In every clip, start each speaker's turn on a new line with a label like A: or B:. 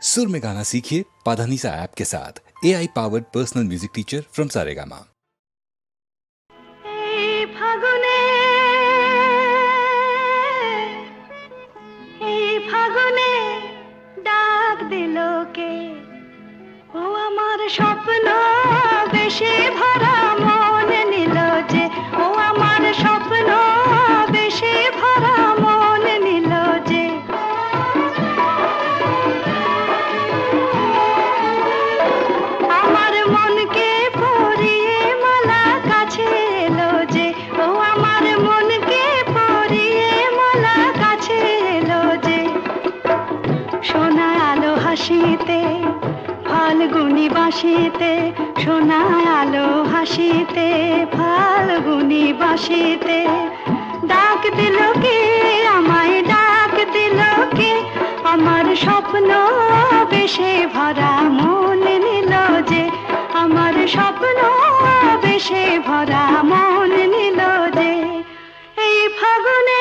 A: सुर में गाना सीखिए पाधानीसा ऐप के साथ। AI powered personal music teacher from Saregama.
B: ফাগুনে ডাক দিল কে, ও আমার স্বপ্ন বেশে ভরা মন নিল যে, ও আমার স্বপ্ন বেশে ভরা মন নিল যে। আমার মনকে পরিয়ে মালা কাছে এলো যে, ও আমার মনকে পরিয়ে মালা কাছে এলো যে। সোনা আলো হাসিতে ফাল্গুনি বাসিতে, সোনা আলো হাসিতে ফাল্গুনি বাসিতে, ডাক দিল কে আমায়, ডাক দিল কে, আমার স্বপ্ন বেশে ভরা মন নিল যে, আমার স্বপ্ন বেশে ভরা মন নিল যে। এই ফাগুনে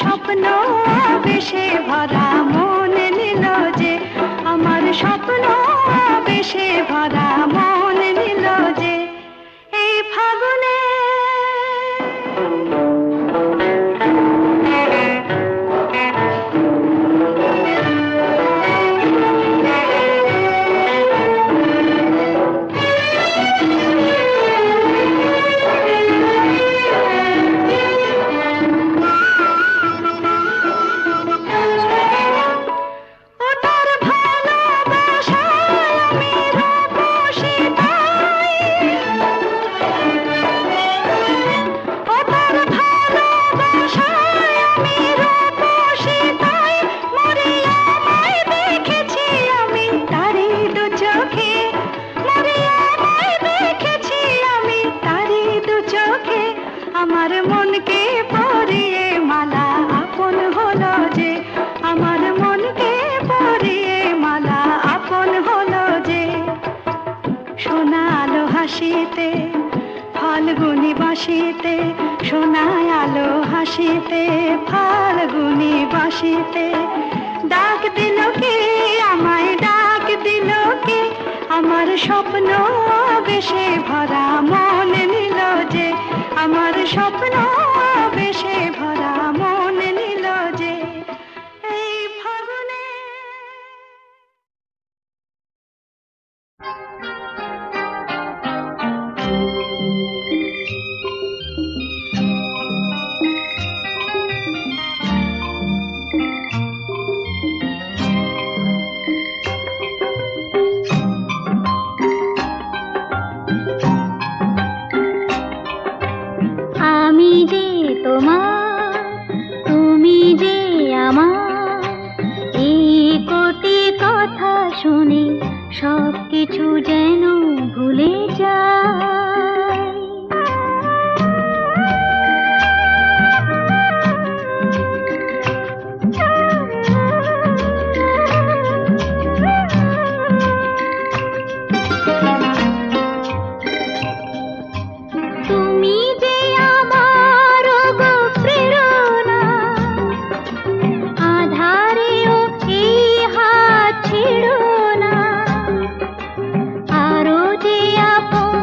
B: স্বপ্ন বেশে ভরা মন নিল যে, আমার স্বপ্ন বেশে ভরা মন নিল যে। এই ফাগুনে আমার মনকে পরিয়ে মালা আপন হলো যে, আমার মনকে পরিয়ে মালা আপন হলো যে। সোনা আলো হাসিতে ফাল্গুনি বাসিতে, সোনা আলো হাসিতে ফাল্গুনি বাসিতে, ডাক দিল কে আমায়, ডাক দিল কে, আমার স্বপ্ন বেশে ভরা মন নিল যে, আমার স্বপ্ন বেশে ভরা মন নিল যে। এই ফাগুনে আমি যে তোমার, তুমি যে আমার, এই কোটি কথা শুনে সব কিছু যেন ভুলে যায়। তুমি যে আমার গো প্রেরণা, আধারেও এই হাত ছেড়ো না, আরো যে আপন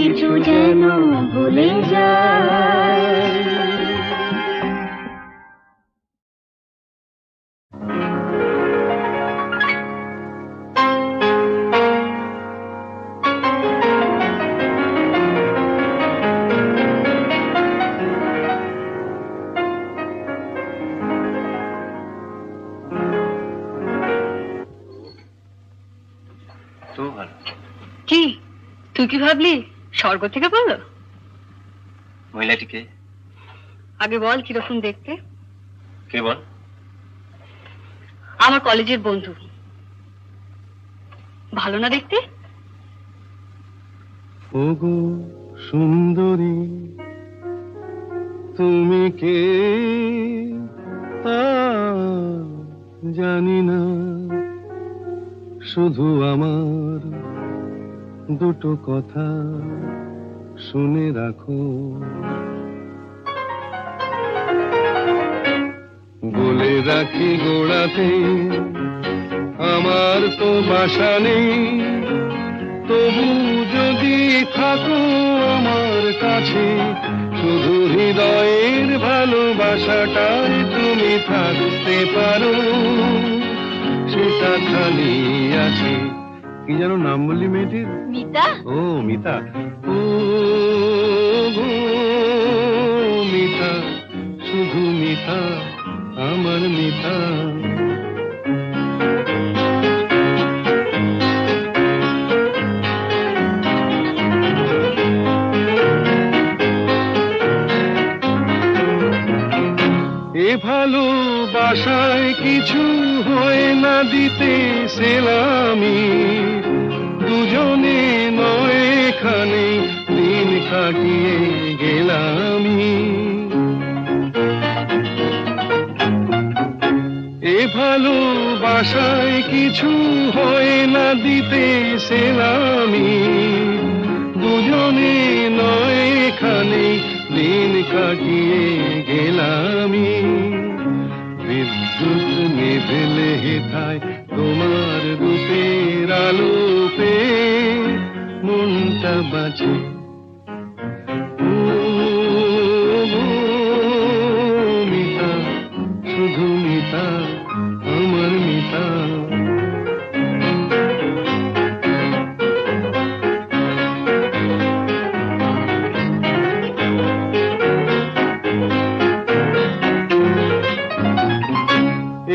B: কিছু যেন ভুলে যায়।
C: তো ভালো।
D: কি তুই কি ভাবলি স্বর্গ থেকে বললো?
C: মহিলাটিকে
D: আগে বল কিরকম দেখতে।
C: কে বল?
D: আমার কলেজের বন্ধু। ভালো না দেখতে?
E: ওগো সুন্দরী তুমি কে তা জানি না, শুধু আমার দুটো কথা শুনে রাখো। বলে রাখি গোড়াতে আমার তো বাসা নেই, তবু যদি থাকো আমার কাছে, শুধু হৃদয়ের ভালোবাসাটাই তুমি থাকতে পারো, সেটা খালি আছে। কি যেন নাম বললি মেয়েটির?
D: মিতা।
E: ও মিতা। ও গো মিতা, শুধু মিতা, আমার মিতা। এ ভালোবাসায় কিছু হয় না দিতে সেলামি, দুজনে নয় এখানে দিন কাটিয়ে গেলামি। এ ভালোবাসায় কিছু হয় না দিতে সেলামি, দুজনে নয় এখানে দিন কাটিয়ে গেলামি। বিদ্যুৎ নিভেলে হেথায় তোমার রূপের আলো পেয়ে মনটা বাঁচে। ও গো মিতা, শুধু মিতা, আমার মিতা।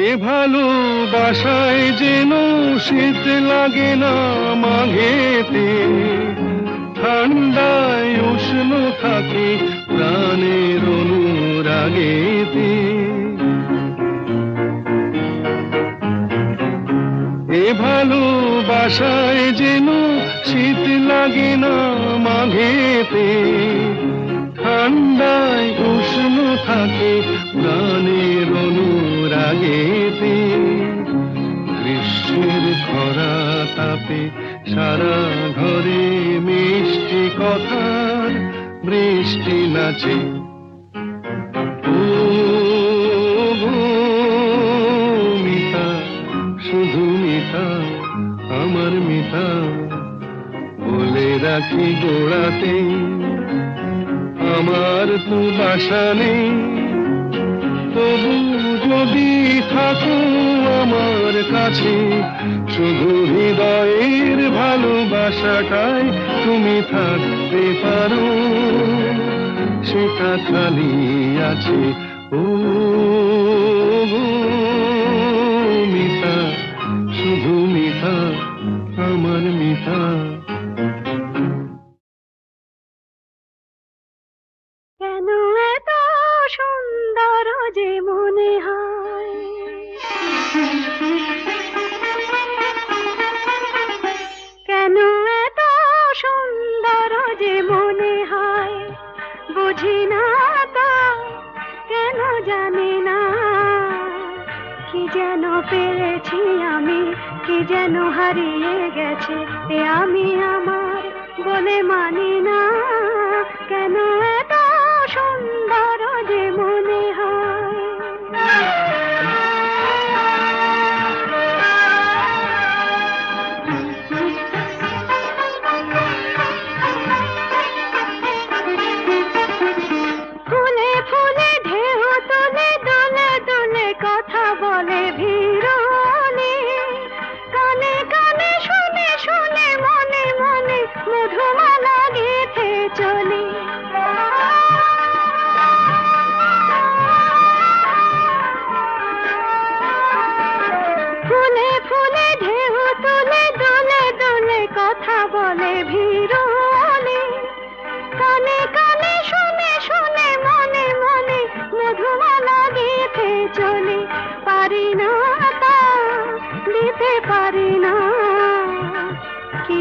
E: এ ভালোবাসায় যেন শীত লাগে না মাঘেতে, ঠান্ডায় উষ্ণ থাকে প্রাণের অনুরাগেতে। এ ভালোবাসায় যেন শীত লাগে না মাঘেতে, ঠান্ডায় উষ্ণ থাকে প্রাণের অনুরাগেতে। গ্রীষ্মের খরা তাপে সারা ঘরে মিষ্টি কথার বৃষ্টি নাচে। ও গো মিতা, শুধু মিতা, আমার মিতা। বলে রাখি গোড়াতে আমার তো বাসা নেই, তবু যদি থাকো আমার কাছে, শুধু হৃদয়ের ভালোবাসাটাই তুমি থাকতে পারো, সেটা খালি আছে। ও গো মিতা, শুধু মিতা, আমার মিতা।
B: কেন এত সুন্দর যে মনে হয়, কেন এত সুন্দর যে মনে হয়, বুঝি না তো, কেন জানি না। কি যেন পেয়েছি আমি, কি যেন হারিয়ে গেছে এ আমি আমার বলে মানি না। কেন এত সুন্দর যে মনে হয়।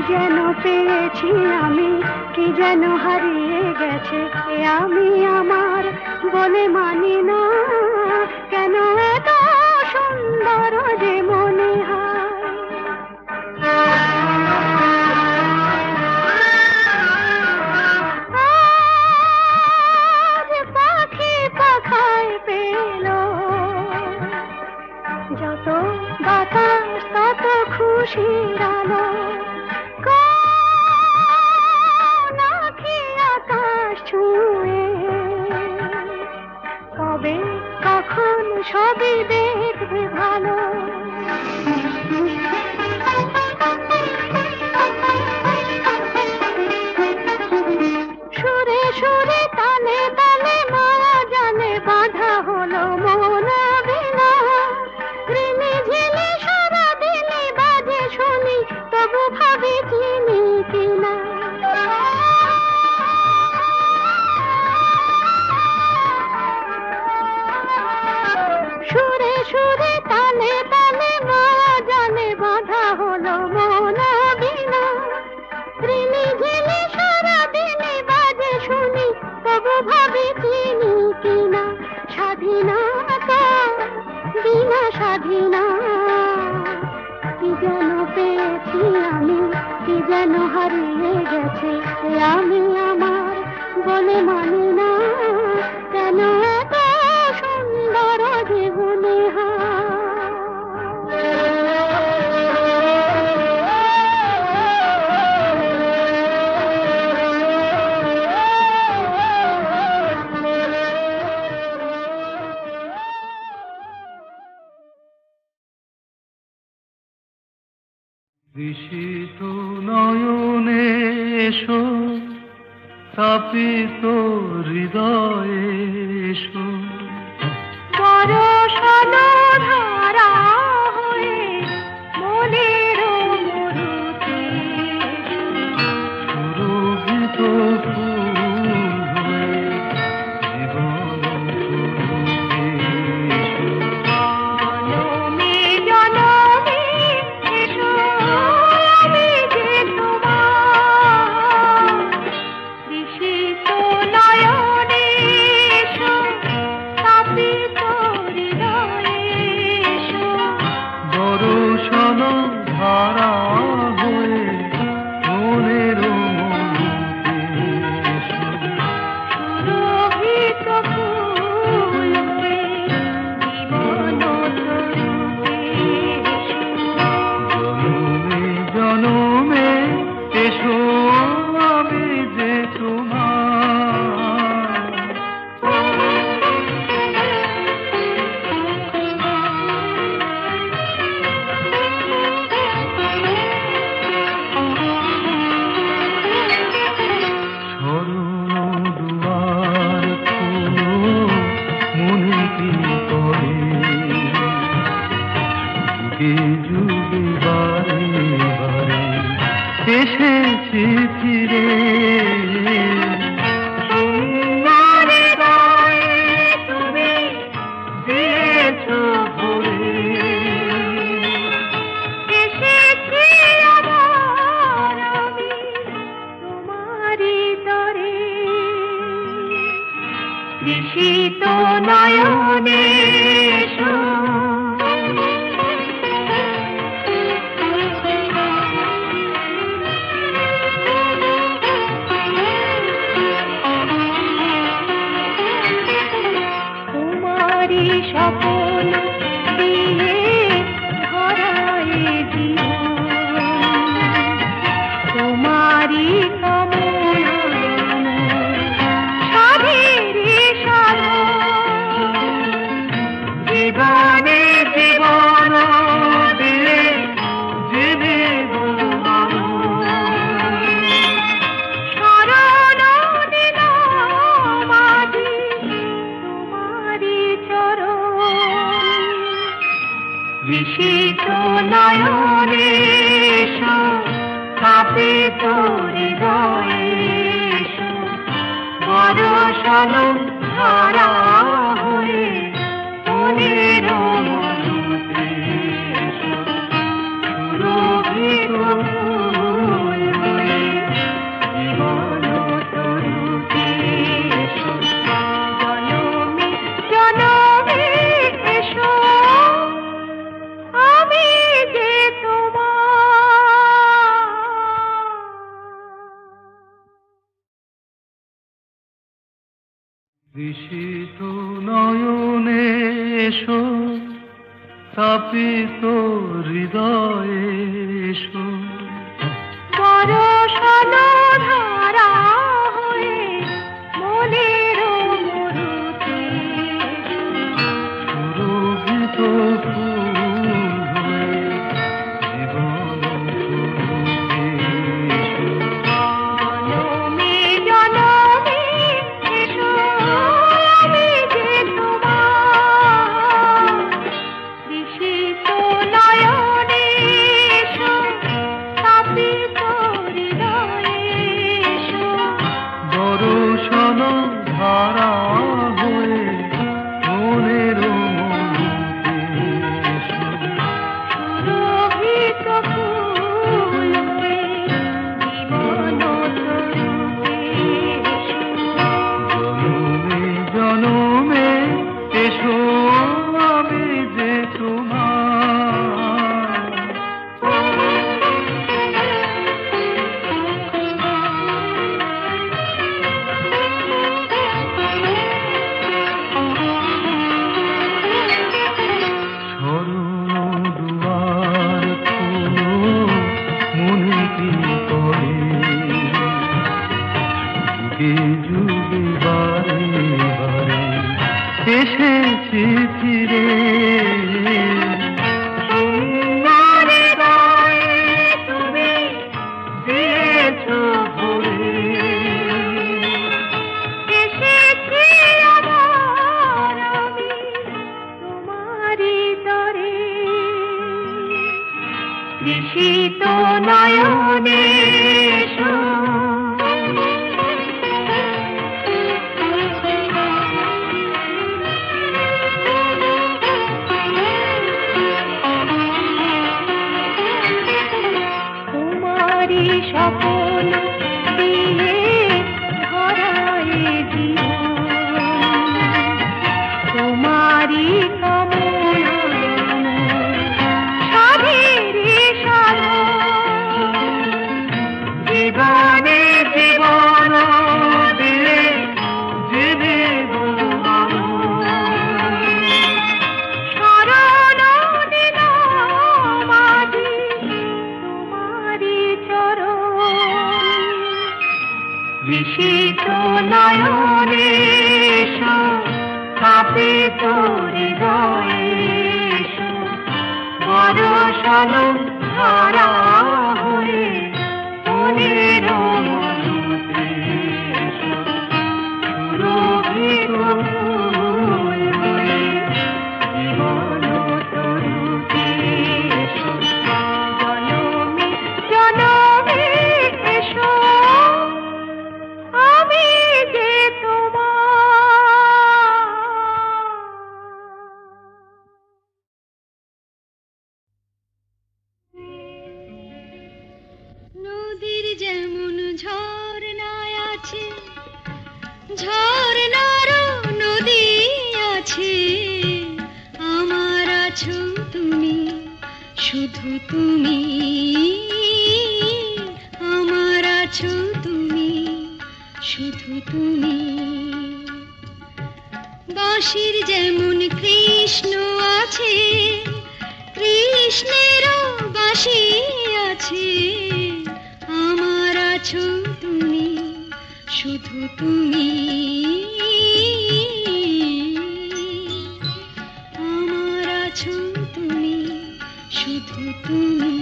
B: যেন পেয়েছি আমি, কি যেন হারিয়ে গেছে এ আমি আমার বলে মানি না। কেন এত সুন্দর যে মনে হয়। আজ পাখি পাখায় পেল, যত বাতাস তত খুশির আলো। কোন আঁখি আকাশ ছুঁয়ে কবে কখন সবই দেখবে ভালো। সুরে সুরে তালে তালে মায়া জানে বাঁধা হলো মন বিনা। রিমি ঝিলি সারা দিনে বাজে শুনি, তবু ভাবি চিনি কিনা। সুরে সুরে তালে তালে মায়া জানে বাঁধা হলো মন বিনা। রিমি ঝিলি সারা দিনে বাজে শুনি, তবু ভাবি চিনি কিনা। স্বাধীনতা বিনা স্বাধীনা, কি যেন পেয়েছি আমি, কি যেন হারিয়ে গেছে এ আমি আমার বলে মানি না। কেন এত সুন্দর জীবনে
E: ঋষিত নয়নে এসো, তাপিত হৃদয়ে এসো।
B: বরষানো ধারা হয়ে মনের মরুতে,
E: সুরভিত ফুল হয়ে জীবন ফুলতে এসো।
B: জনমে জনমে এসো আমি যে তোমার। ঋষিত নয়নে এসো, তাপিত হৃদয়ে এসো।
E: বরষণ ধারা হয়ে মনের মরুতে এসো।
B: সুরভিত ফুল হয়ে জীবন তরুতে এসো।
E: জনমে জনমে এসো আমি যে তোমার। শরণ দুয়ার খোলো মনে কি করে, যুগে যুগে বারে বারে এসেছি ফিরে। তোমার গায়ে তুমি দিয়েছো ভরে,
B: এসেছি আবার আমি তোমারই তরে। ঋষিত নয়নে এসো। তোমারই স্বপ্ন দিয়ে ধরায় জীবন, তোমারই কামনা সাধেরে সাধন। জীবনে জীবন দিয়ে জেনে শরণ নিলাম আজি তোমারই চরণ। ঋষিত নয়নে এসো, তাপিত হৃদয়ে এসো। বরষণ ধারা হয়ে মনের মরুতে এসো। সুরভিত ফুল
E: তৃষিত নয়নে এসো, তাপিত হৃদয়ে এসো,
B: বরষণ ধারা হয়ে মনের মরুতে
E: সুরভিত ফুল হয়ে জীবন স্বরূপে এসো।
B: জনমে জনমে এসো, আমি যে তোমার তৃষিত নয়নে এসো, তাপিত হৃদয়ে এসো,
E: বরষণ ধারা হয়ে মনের মরুতে এসো।
B: সুরভিত ফুল হয়ে জীবন স্বরূপে এসো।
E: জনমে জনমে এসো, আমি যে তোমার। শরণ দুয়ার খোলো, মনে কি করে যুগে যুগে বারে বারে এসেছি ফিরে। সুন্দর হৃদয়ে তুমি দিয়েছো ভরে,
B: এসেছি আবার আমি তোমারই তরে, তৃষিত নয়নে এসো। তোমারই স্বপ্ন দিয়ে ধরায় জীবন, তোমারই কামনা সাধেরে সাধন,
E: জীবনে জীবন দিয়ে জীবন
B: শরণ দিলাম আজি তোমারই চরণ,
E: তৃষিত নয়নে এসো, তাপিত হৃদয়ে এসো, বরষণ ধারা হয়ে মনের মরুতে এসো। সুরভিত ফুল হয়ে জীবন স্বরূপে এসো।
B: জনমে জনমে এসো, আমি যে তোমার। নদীর যেমন ঝর্ণায় আছে, ঝর্ণারও নদী আছে, আমার আছো তুমি, শুধু তুমি, আমার আছো তুমি, শুধু তুমি। বাঁশির যেমন কৃষ্ণ আছে, কৃষ্ণেরও বাঁশি আছে, আমার আছো তুমি, শুধু তুমি, আমার আছো তুমি, শুধু তুমি।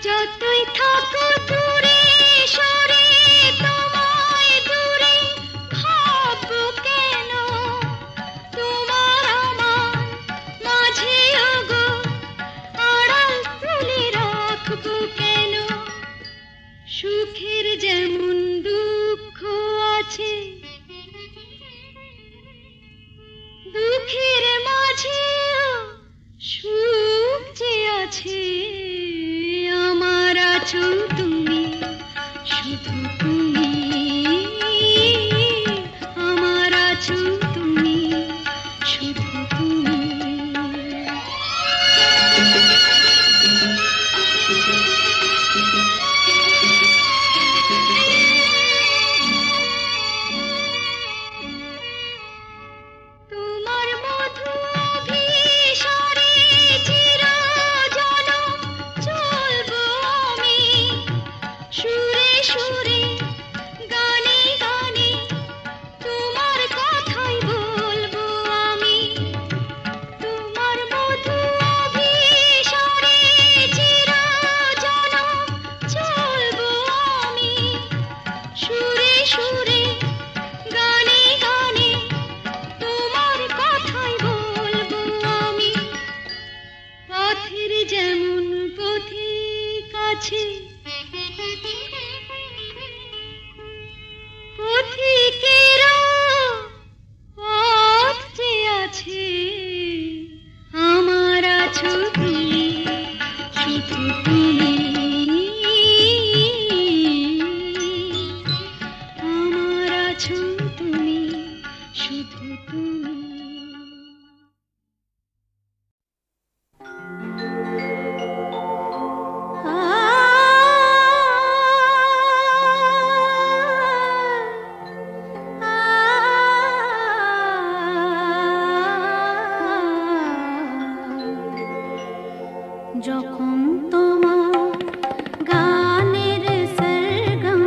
B: যতই থাকো দূরে সরে, তোমায় দূরে ভাববো কেন, তোমার আমার মাঝে ওগো আড়াল তুলে রাখবো কেন। সুখের যেমন দুঃখ আছে, দুঃখের মাঝে সুখ যে আছে, আছো তুমি, শুধু তুমি আমার আছো তুমি, শুধু তুমি। তোমার মধু অভিসারে চিরজনম চলবো আমি, সুরে সুরে গানে গানে তোমার কথাই বলবো আমি। তোমার মধু অভিসারে চিরজনম চলবো আমি, সুরে সুরে গানে গানে তোমার কথাই বলবো আমি। পথের যেমন পথিক আছে, পথিকেরও পথ যে আছে, আমার আছো তুমি, শুধু তুমি আমার আছো তুমি, শুধু তুমি। যখন তোমার গানের সরগম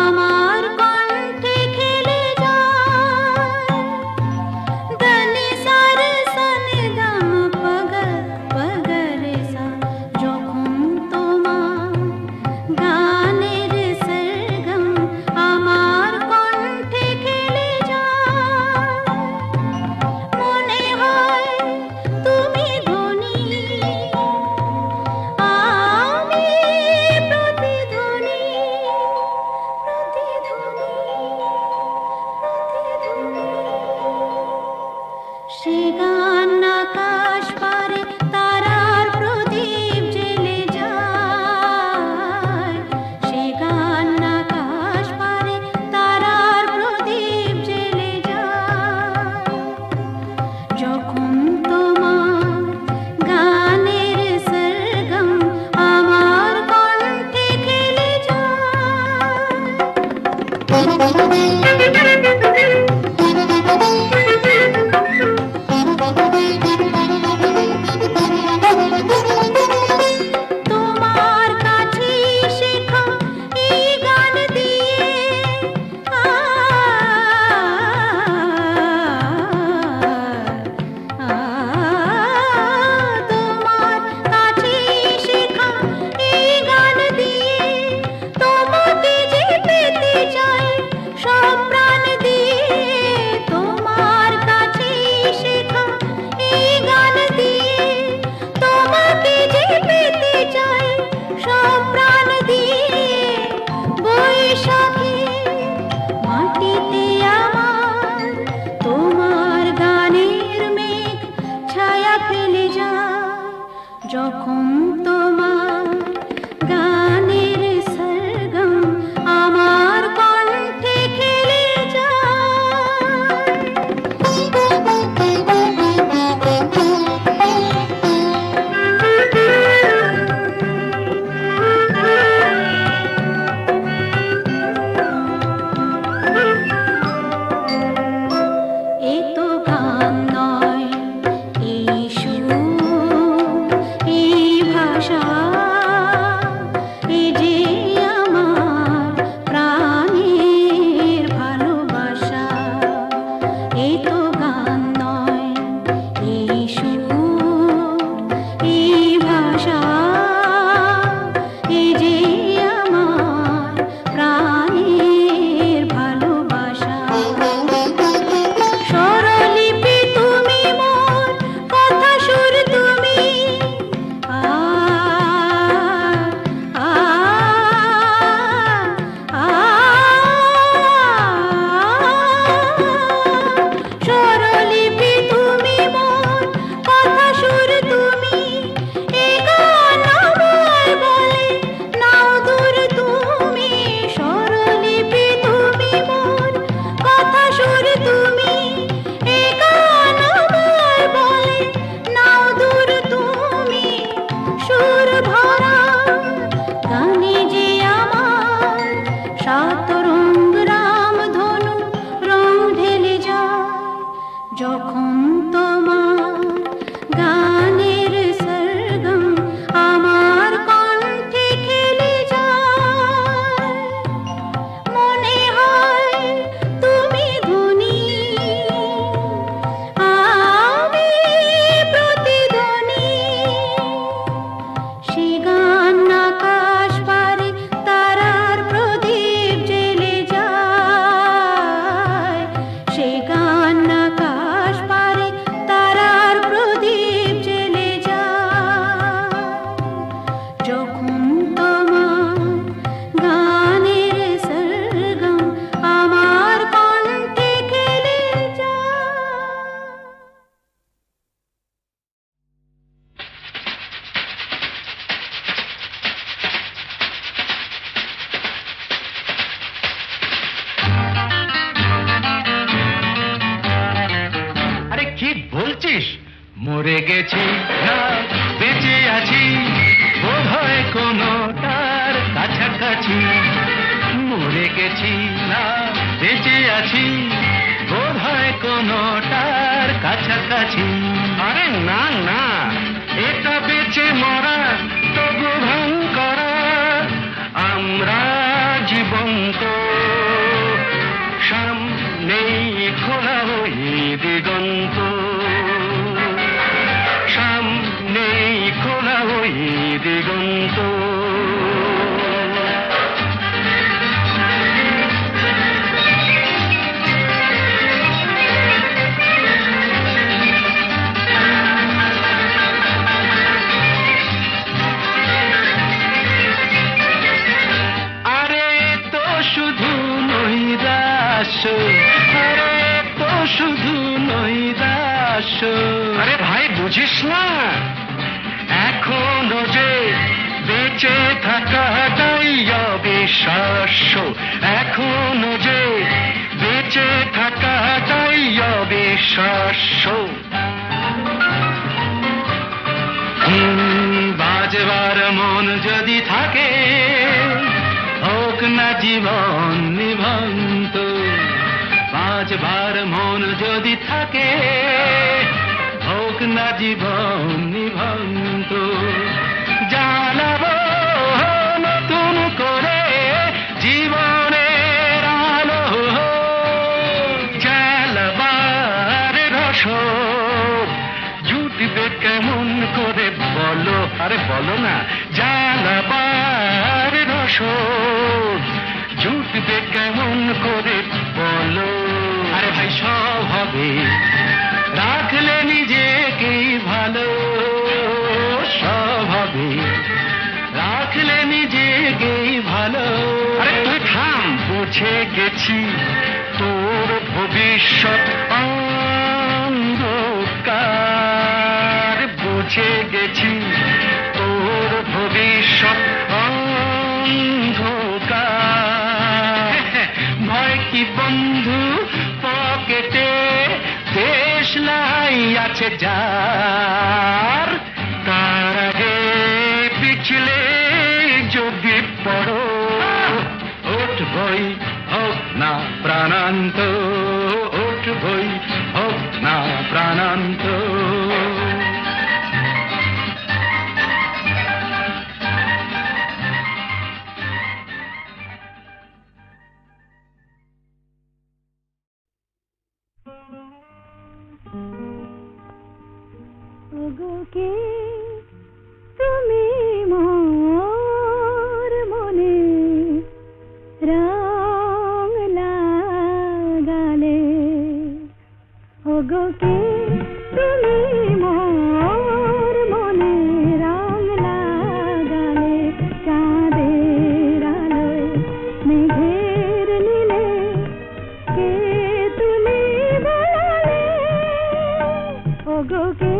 B: আমার কণ্ঠে খেলে যায়, দনি সার সনি দম পগ পগরে সা, যখন তোমার গানের সরগম আমার কণ্ঠে খেলে যায়, মনে হয় তুমি ধনী, আমি প্রতিধ্বনি, প্রতিধ্বনি, প্রতিধ্বনি। সে গান আকাশ পারে তারার প্রদীপ জ্বেলে যায়, সে গান আকাশ পারে তারার প্রদীপ জ্বেলে যায়, যখন তোমার গানের সরগম আমার কণ্ঠে খেলে তোমার কাছে শেখা এই গান দিয়ে তোমার কাছে শেখা এই গান দিয়ে তোমাকে যে পেতে চাই সব প্রাণ দিয়ে, তোমার কাছে শেখা এই গান দিয়ে তোমাকে যে পেতে চাই সব প্রাণ দিয়ে। বৈশাখী মাটিতে আমার তোমার গানের মেঘ ছায়া ফেলে যায়, যখন তোমার গানের সরগম আমার কণ্ঠে খেলে এ তো গান নয়, এই সুর, এই ভাষা, এ যে আমার প্রাণের ভালোবাসা। এ তো গান নয়, এই সুর, এই ভাষা, এ যে আমার প্রাণের ভালোবাসা। স্বরলিপি তুমি মোর, কথা সুর তুমি, স্বরলিপি তুমি মোর, কথা সুর তুমি, এ গান
F: মরে গেছি না বেঁচে আছি বোধহয় কোনো তার কাছাকাছি মরে গেছি না বেঁচে আছি বোধহয় কোনো তার কাছাকাছি আরে না না এটা বেঁচে মরা তবু ভাঙ করা আমরা জীবন্ত সামনেই খোলা ওই দিগন্ত সামনেই খোলা ওই দিগন্ত আরে তো শুধু নৈরাশ আরে ভাই বুঝিস না এখনো যে বেঁচে থাকাটাই অবিশ্বাস্য এখনো যে বেঁচে থাকাটাই অবিশ্বাস্য বাজবার মন যদি থাকে হোক না জীবন নিভন্ত বাজবার মন যদি থাকে হোক না জীবন নিভন্ত জানাবো নতুন করে জীবনের আলো জ্বালাবার রসদ জুটবে কেমন করে বলো আরে বলো না জ্বালাবার রসদ জুটবে কেমন করে বলো আরে ভাই সব হবে রাখলে নিজেকেই ভালো সব হবে রাখলে নিজেকেই ভালো আরে তুই থাম বুঝে গেছি তোর ভবিষ্যৎ অন্ধকার বুঝে গেছি তোর ভবিষ্যৎ অন্ধকার ভয় কি বন্ধু পকেটে দেশলাই আছে যার তার আগে পিছলে যদি পড়ো উঠবই হোক না প্রাণান্ত উঠবই হোক না প্রাণান্ত
B: ওগোকে তুমি মোর মনে রং লাগালে ওগোকে তুমি মোর মনে রং লাগালে চাঁদের আলোয় মেঘের নীলে কে তুলি বলালে ওগোকে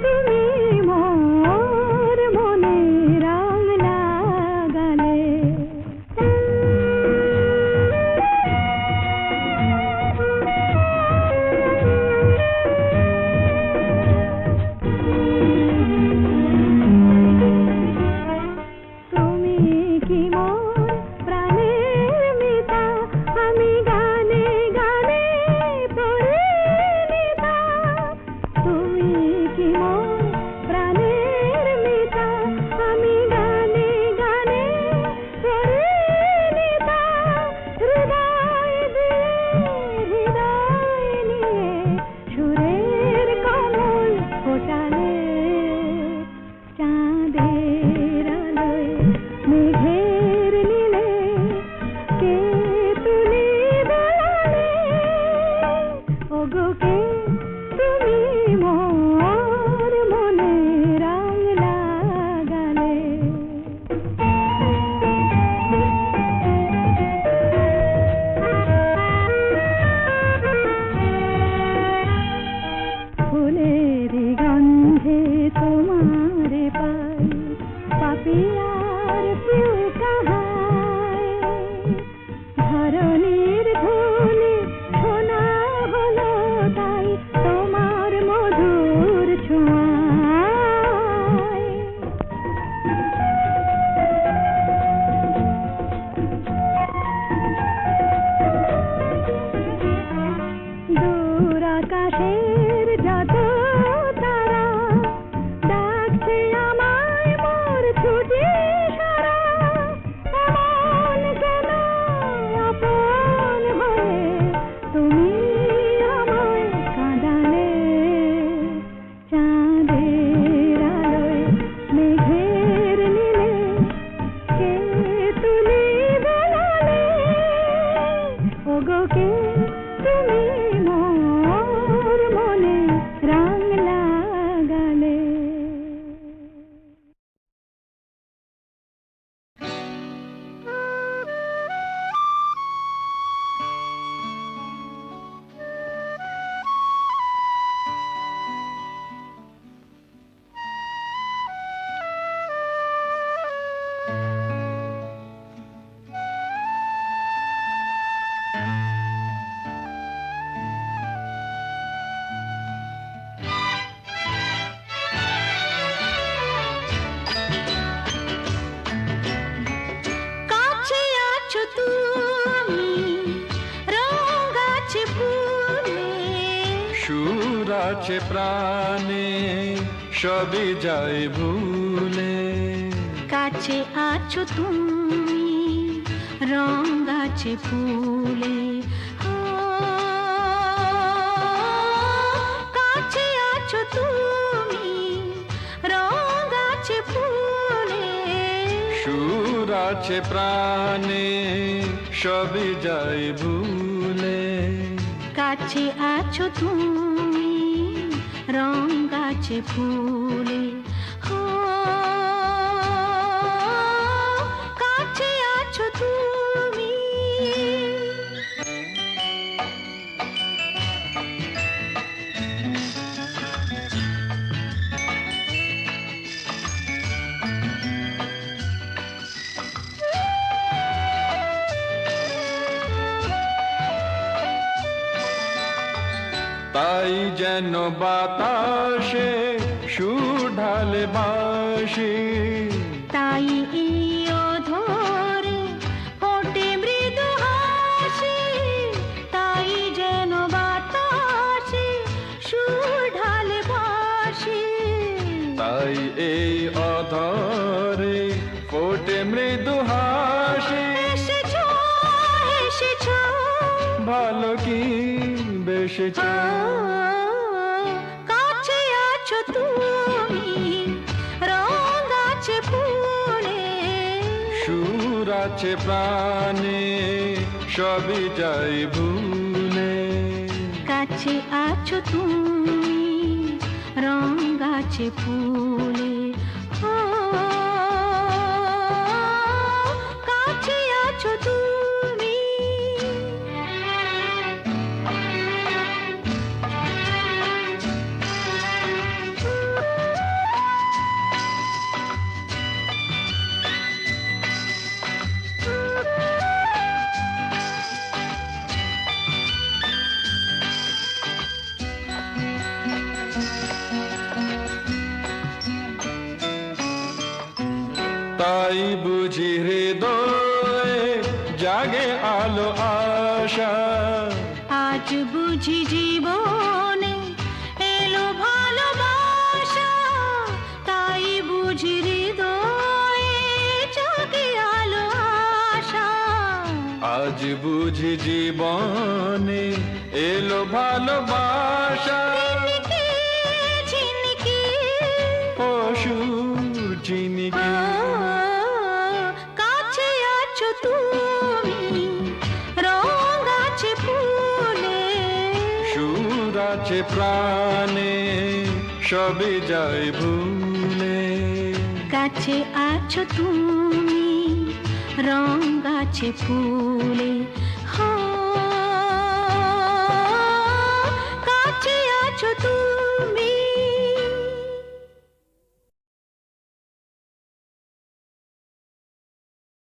B: তুমি মোর মনে রং লাগালে তুমি কি মোর প্রাণের মিতা আমি গানে গানে পরিণীতা তুমি কি মোর প্রাণের মিতা আমি গানে গানে পরিণীতা হৃদয় দিয়ে হৃদয় নিয়ে সুরের কমল ফোটালে চাঁদের আলোয় মেঘের নীলে কে তুলি বলালে ওগোকে তুমি মোর মনে রং লাগালে ফুলের গন্ধে তোমার পাই পাপিয়ার প্রিয় কাহায় ধরণীর ধুলি শোনা হলো তাই তোমার মধুর
F: আছে প্রাণে সবই যায় ভুলে
B: কাছে আছো তুমি রং গাছে ফুলে কাছে আছো তুমি রং গাছে ফুলে
F: সুর আছে প্রাণে সবই যায় ভুলে
B: কাছে আছো তুমি রং গাছে ফুলে কাছে আছো তুমি
F: তাই যেন বাতাসে সুর ঢালে বাসি
B: তাই এই অধরে ফোটে মৃদু হাসি তাই যেন বাতাসে সুর ঢালে বাসি
F: তাই এই অধরে ফোটে মৃদু হাসি
B: এসেছো এসেছো
F: ভালো কি বেশেছ
B: কাছে আছো তুমি রং গাছে ফুলে
F: সুর আছে প্রাণে সবই যায় ভুলে
B: কাছে আছো তুমি রং গাছে ফুলে কাছে আছো তুমি
F: তাই বুঝি হৃদয়ে জাগে আলো আশা
B: আজ বুঝি জীবনে এলো ভালোবাসা তাই বুঝি হৃদয়ে জাগে আলো আশা
F: আজ বুঝি জীবনে এলো ভালোবাসা
B: ঝিনকে ঝিনকে
F: পশু চিনিকে
B: কাছে আছো তুমি রং গাছে ফুলে
F: সুর আছে প্রাণে সবই যায় ভুলে
B: কাছে আছো তুমি রং গাছে ফুলে